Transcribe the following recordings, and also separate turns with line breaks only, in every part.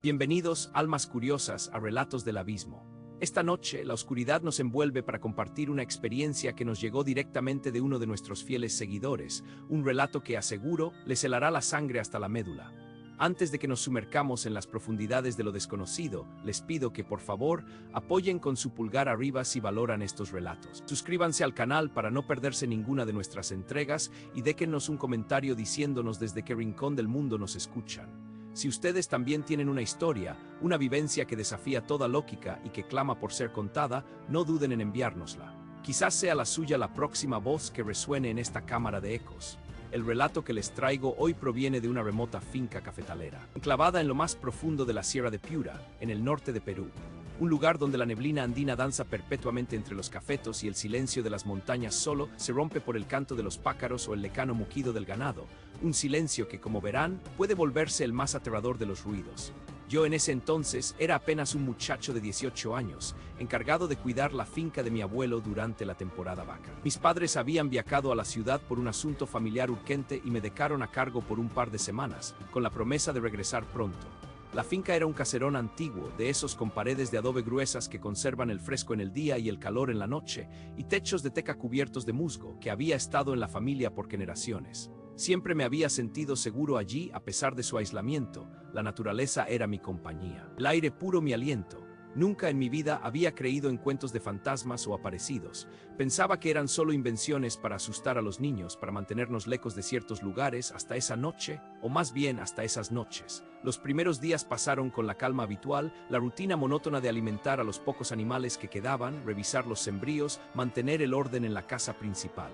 Bienvenidos, almas curiosas, a Relatos del Abismo. Esta noche, la oscuridad nos envuelve para compartir una experiencia que nos llegó directamente de uno de nuestros fieles seguidores, un relato que aseguro les helará la sangre hasta la médula. Antes de que nos sumercamos en las profundidades de lo desconocido, les pido que por favor apoyen con su pulgar arriba si valoran estos relatos. Suscríbanse al canal para no perderse ninguna de nuestras entregas y déjennos un comentario diciéndonos desde qué rincón del mundo nos escuchan. Si ustedes también tienen una historia, una vivencia que desafía toda lógica y que clama por ser contada, no duden en enviárnosla. Quizás sea la suya la próxima voz que resuene en esta cámara de ecos. El relato que les traigo hoy proviene de una remota finca cafetalera, enclavada en lo más profundo de la Sierra de Piura, en el norte de Perú. Un lugar donde la neblina andina danza perpetuamente entre los cafetos y el silencio de las montañas solo se rompe por el canto de los pájaros o el lejano mugido del ganado, un silencio que, como verán, puede volverse el más aterrador de los ruidos. Yo en ese entonces era apenas un muchacho de 18 años, encargado de cuidar la finca de mi abuelo durante la temporada vaca. Mis padres habían viajado a la ciudad por un asunto familiar urgente y me dejaron a cargo por un par de semanas, con la promesa de regresar pronto. La finca era un caserón antiguo, de esos con paredes de adobe gruesas que conservan el fresco en el día y el calor en la noche, y techos de teca cubiertos de musgo, que había estado en la familia por generaciones. Siempre me había sentido seguro allí a pesar de su aislamiento. La naturaleza era mi compañía, el aire puro mi aliento. Nunca en mi vida había creído en cuentos de fantasmas o aparecidos. Pensaba que eran solo invenciones para asustar a los niños, para mantenernos lejos de ciertos lugares hasta esa noche, o más bien hasta esas noches. Los primeros días pasaron con la calma habitual, la rutina monótona de alimentar a los pocos animales que quedaban, revisar los sembríos, mantener el orden en la casa principal.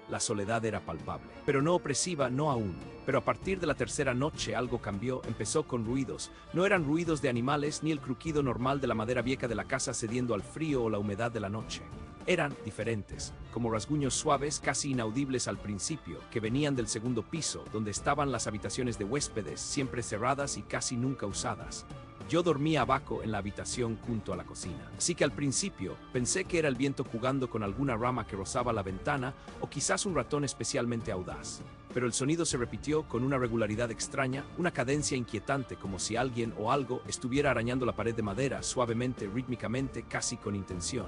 La soledad era palpable, pero no opresiva, no aún. Pero a partir de la tercera noche algo cambió, empezó con ruidos. No eran ruidos de animales ni el crujido normal de la madera vieja de la casa cediendo al frío o la humedad de la noche. Eran diferentes, como rasguños suaves, casi inaudibles al principio, que venían del segundo piso, donde estaban las habitaciones de huéspedes, siempre cerradas y casi nunca usadas. Yo dormía abajo en la habitación junto a la cocina. Así que al principio pensé que era el viento jugando con alguna rama que rozaba la ventana o quizás un ratón especialmente audaz. Pero el sonido se repitió con una regularidad extraña, una cadencia inquietante como si alguien o algo estuviera arañando la pared de madera suavemente, rítmicamente, casi con intención.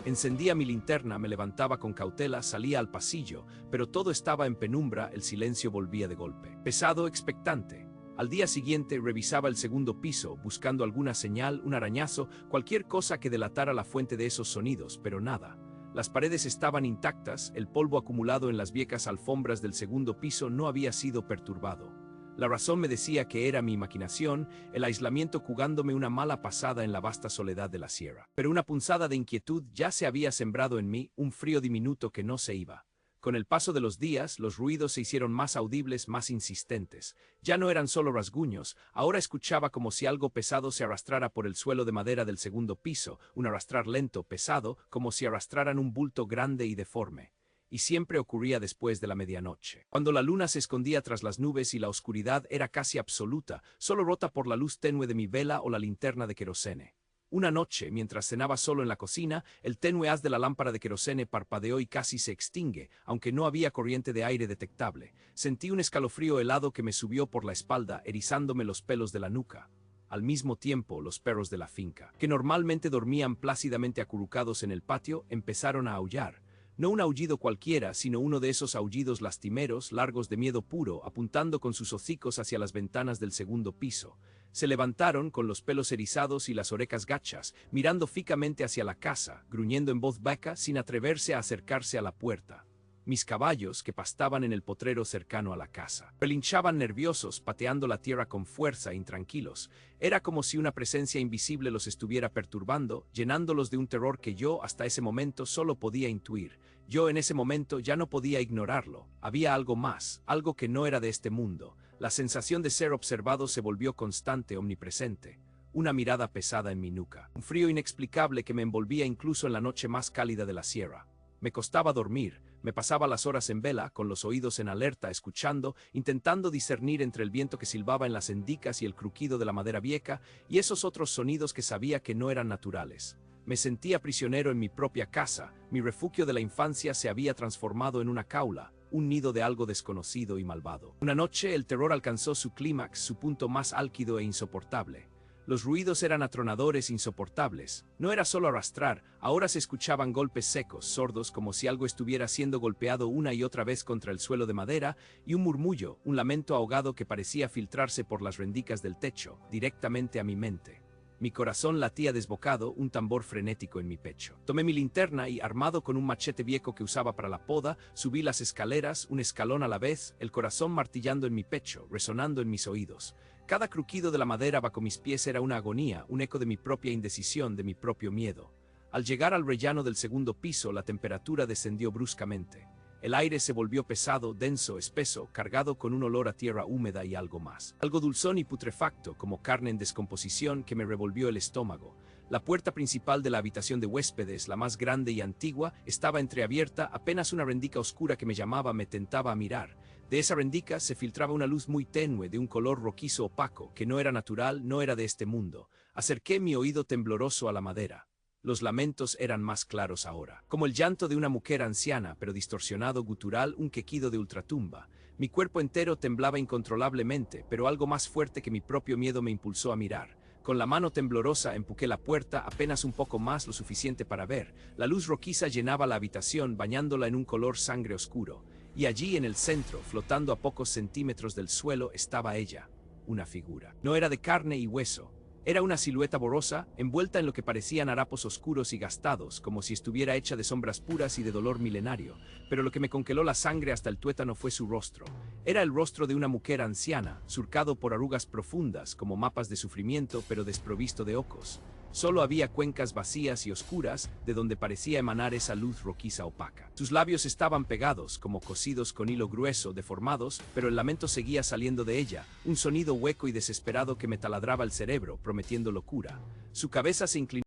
Encendía mi linterna, me levantaba con cautela, salía al pasillo, pero todo estaba en penumbra, el silencio volvía de golpe. Pesado, expectante. Al día siguiente revisaba el segundo piso, buscando alguna señal, un arañazo, cualquier cosa que delatara la fuente de esos sonidos, pero nada. Las paredes estaban intactas, el polvo acumulado en las viejas alfombras del segundo piso no había sido perturbado. La razón me decía que era mi imaginación, el aislamiento jugándome una mala pasada en la vasta soledad de la sierra. Pero una punzada de inquietud ya se había sembrado en mí, un frío diminuto que no se iba. Con el paso de los días, los ruidos se hicieron más audibles, más insistentes. Ya no eran solo rasguños, ahora escuchaba como si algo pesado se arrastrara por el suelo de madera del segundo piso, un arrastrar lento, pesado, como si arrastraran un bulto grande y deforme. Y siempre ocurría después de la medianoche, cuando la luna se escondía tras las nubes y la oscuridad era casi absoluta, solo rota por la luz tenue de mi vela o la linterna de querosene. Una noche, mientras cenaba solo en la cocina, el tenue haz de la lámpara de querosene parpadeó y casi se extingue, aunque no había corriente de aire detectable. Sentí un escalofrío helado que me subió por la espalda, erizándome los pelos de la nuca. Al mismo tiempo, los perros de la finca, que normalmente dormían plácidamente acurrucados en el patio, empezaron a aullar. No un aullido cualquiera, sino uno de esos aullidos lastimeros, largos de miedo puro, apuntando con sus hocicos hacia las ventanas del segundo piso. Se levantaron con los pelos erizados y las orejas gachas, mirando fijamente hacia la casa, gruñendo en voz baja sin atreverse a acercarse a la puerta. Mis caballos, que pastaban en el potrero cercano a la casa, relinchaban nerviosos, pateando la tierra con fuerza, intranquilos. Era como si una presencia invisible los estuviera perturbando, llenándolos de un terror que yo hasta ese momento solo podía intuir. Yo en ese momento ya no podía ignorarlo. Había algo más, algo que no era de este mundo. La sensación de ser observado se volvió constante, omnipresente. Una mirada pesada en mi nuca. Un frío inexplicable que me envolvía incluso en la noche más cálida de la sierra. Me costaba dormir, me pasaba las horas en vela, con los oídos en alerta, escuchando, intentando discernir entre el viento que silbaba en las endicas y el crujido de la madera vieja, y esos otros sonidos que sabía que no eran naturales. Me sentía prisionero en mi propia casa, mi refugio de la infancia se había transformado en una jaula, un nido de algo desconocido y malvado. Una noche el terror alcanzó su clímax, su punto más álgido e insoportable. Los ruidos eran atronadores, insoportables. No era solo arrastrar, ahora se escuchaban golpes secos, sordos, como si algo estuviera siendo golpeado una y otra vez contra el suelo de madera, y un murmullo, un lamento ahogado que parecía filtrarse por las rendijas del techo, directamente a mi mente. Mi corazón latía desbocado, un tambor frenético en mi pecho. Tomé mi linterna y, armado con un machete viejo que usaba para la poda, subí las escaleras, un escalón a la vez, el corazón martillando en mi pecho, resonando en mis oídos. Cada crujido de la madera bajo mis pies era una agonía, un eco de mi propia indecisión, de mi propio miedo. Al llegar al rellano del segundo piso, la temperatura descendió bruscamente. El aire se volvió pesado, denso, espeso, cargado con un olor a tierra húmeda y algo más. Algo dulzón y putrefacto, como carne en descomposición, que me revolvió el estómago. La puerta principal de la habitación de huéspedes, la más grande y antigua, estaba entreabierta, apenas una rendija oscura que me llamaba me tentaba a mirar. De esa rendija se filtraba una luz muy tenue, de un color rojizo opaco, que no era natural, no era de este mundo. Acerqué mi oído tembloroso a la madera. Los lamentos eran más claros ahora, como el llanto de una mujer anciana, pero distorsionado, gutural, un quejido de ultratumba. Mi cuerpo entero temblaba incontrolablemente, pero algo más fuerte que mi propio miedo me impulsó a mirar. Con la mano temblorosa empujé la puerta apenas un poco más, lo suficiente para ver. La luz rojiza llenaba la habitación, bañándola en un color sangre oscuro. Y allí en el centro, flotando a pocos centímetros del suelo, estaba ella, una figura. No era de carne y hueso. Era una silueta borrosa, envuelta en lo que parecían harapos oscuros y gastados, como si estuviera hecha de sombras puras y de dolor milenario. Pero lo que me congeló la sangre hasta el tuétano fue su rostro. Era el rostro de una mujer anciana, surcado por arrugas profundas, como mapas de sufrimiento, pero desprovisto de ojos. Solo había cuencas vacías y oscuras, de donde parecía emanar esa luz rojiza opaca. Sus labios estaban pegados, como cosidos con hilo grueso, deformados, pero el lamento seguía saliendo de ella, un sonido hueco y desesperado que me taladraba el cerebro, prometiendo locura. Su cabeza se inclinó